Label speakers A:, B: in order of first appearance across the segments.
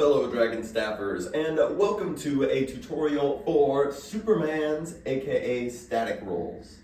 A: fellow Dragonstaffers, and welcome to a tutorial for Superman's aka static rolls.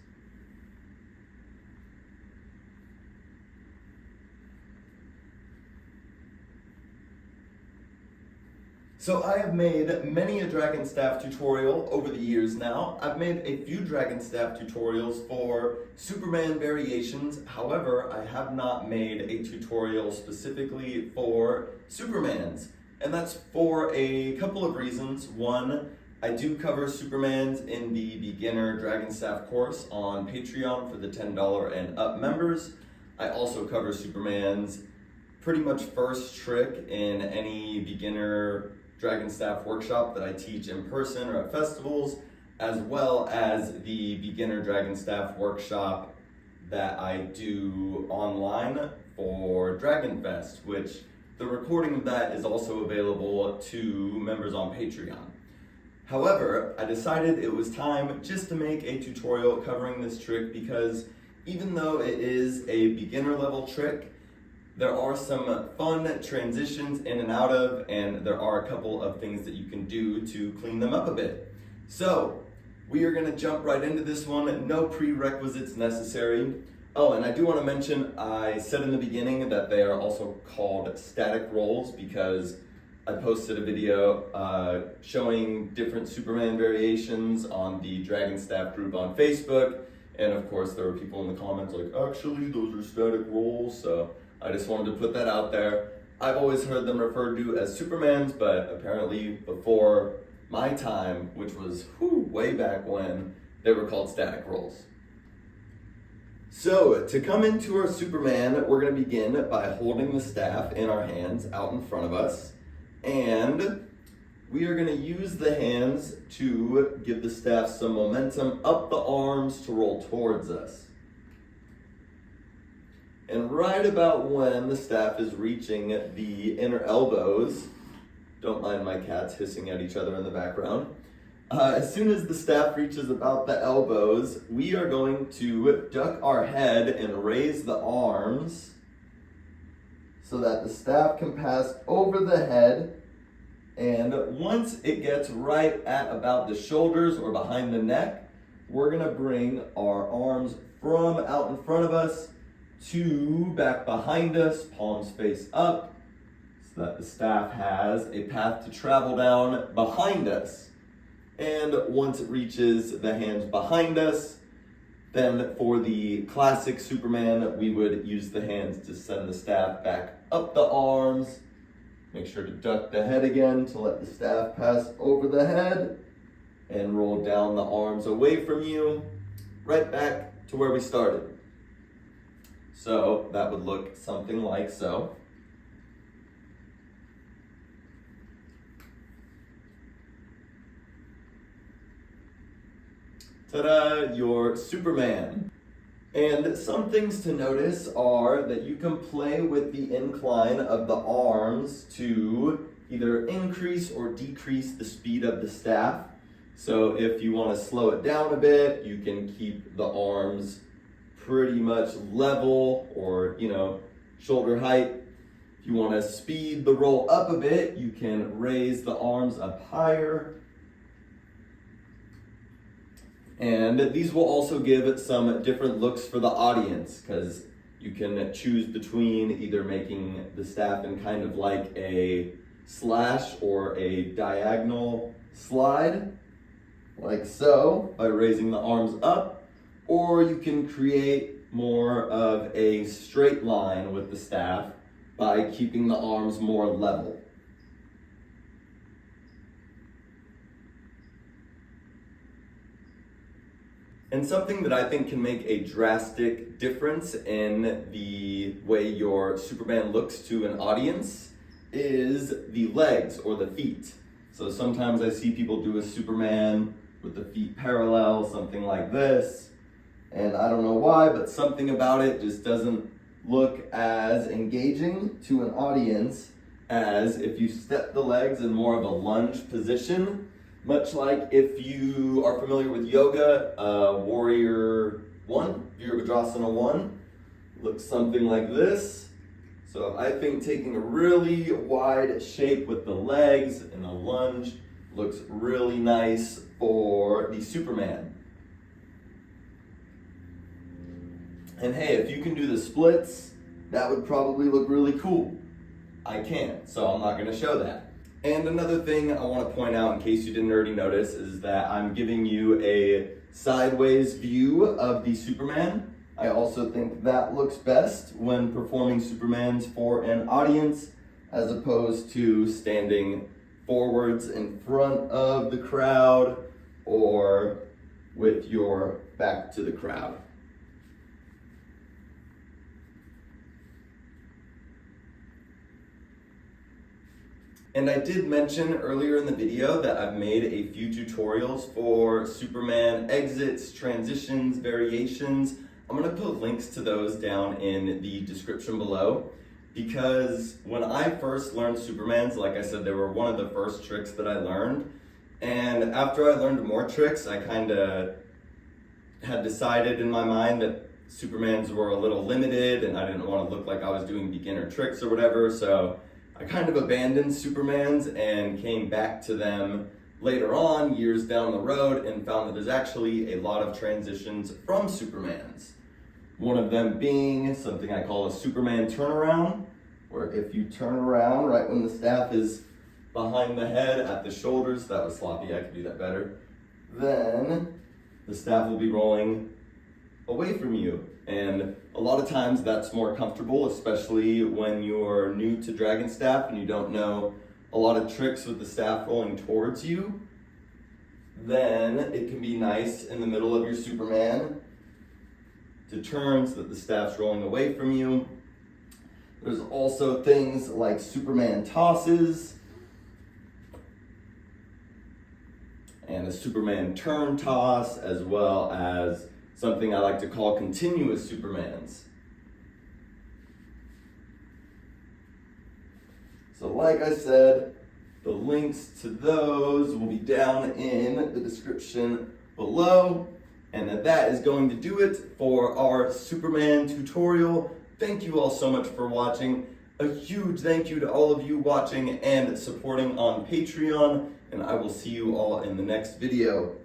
A: So I have made many a Dragonstaff tutorial over the years now. I've made a few Dragonstaff tutorials for Superman variations. However, I have not made a tutorial specifically for Supermans. And that's for a couple of reasons. One, I do cover Supermans in the beginner Dragonstaff course on Patreon for the $10 and up members. I also cover Superman's pretty much first trick in any beginner Dragonstaff workshop that I teach in person or at festivals, as well as the beginner Dragonstaff workshop that I do online for Dragonfest, which the recording of that is also available to members on Patreon. However, I decided it was time just to make a tutorial covering this trick because even though it is a beginner level trick, there are some fun transitions in and out of, and there are a couple of things that you can do to clean them up a bit. So, we are gonna jump right into this one, no prerequisites necessary. Oh, and I do wanna mention, I said in the beginning that they are also called static rolls because I posted a video showing different Superman variations on the Dragonstaff group on Facebook, and of course there were people in the comments like, actually those are static rolls, so I just wanted to put that out there. I've always heard them referred to as Supermans, but apparently before my time, which was way back when, they were called static rolls. So to come into our Superman, we're gonna begin by holding the staff in our hands out in front of us. And we are gonna use the hands to give the staff some momentum up the arms to roll towards us. And right about when the staff is reaching the inner elbows, don't mind my cats hissing at each other in the background. As soon as the staff reaches about the elbows, we are going to duck our head and raise the arms so that the staff can pass over the head. And once it gets right at about the shoulders or behind the neck, we're gonna bring our arms from out in front of us to back behind us, palms face up, so that the staff has a path to travel down behind us. And once it reaches the hands behind us, then for the classic Superman, we would use the hands to send the staff back up the arms. Make sure to duck the head again to let the staff pass over the head and roll down the arms away from you, right back to where we started. So that would look something like so. Ta-da, your Superman. And some things to notice are that you can play with the incline of the arms to either increase or decrease the speed of the staff. So if you want to slow it down a bit, you can keep the arms pretty much level or, shoulder height. If you want to speed the roll up a bit, you can raise the arms up higher. And these will also give some different looks for the audience because you can choose between either making the staff in kind of like a slash or a diagonal slide, like so, by raising the arms up, or you can create more of a straight line with the staff by keeping the arms more level. And something that I think can make a drastic difference in the way your Superman looks to an audience is the legs or the feet. So sometimes I see people do a Superman with the feet parallel, something like this. And I don't know why, but something about it just doesn't look as engaging to an audience as if you step the legs in more of a lunge position. Much like if you are familiar with yoga, Warrior 1, Virabhadrasana 1, looks something like this. So So I think taking a really wide shape with the legs and a lunge looks really nice for the Superman. And hey, if you can do the splits, that would probably look really cool. I can't, so I'm not going to show that. And another thing I want to point out, in case you didn't already notice, is that I'm giving you a sideways view of the Superman. I also think that looks best when performing Supermans for an audience, as opposed to standing forwards in front of the crowd or with your back to the crowd. And I did mention earlier in the video that I've made a few tutorials for Superman exits, transitions, variations. I'm gonna put links to those down in the description below, because when I first learned Supermans, like I said, they were one of the first tricks that I learned. And after I learned more tricks, I kinda had decided in my mind that Supermans were a little limited and I didn't wanna look like I was doing beginner tricks or whatever, so I kind of abandoned Supermans and came back to them later on, years down the road, and found that there's actually a lot of transitions from Supermans. One of them being something I call a Superman turnaround, where if you turn around right when the staff is behind the head at the shoulders, that was sloppy, I could do that better, then the staff will be rolling away from you. And a lot of times that's more comfortable, especially when you're new to Dragonstaff and you don't know a lot of tricks with the staff rolling towards you. Then it can be nice in the middle of your Superman to turn so that the staff's rolling away from you. There's also things like Superman tosses and a Superman turn toss, as well as something I like to call continuous Supermans. So like I said, the links to those will be down in the description below. And that is going to do it for our Superman tutorial. Thank you all so much for watching. A huge thank you to all of you watching and supporting on Patreon. And I will see you all in the next video.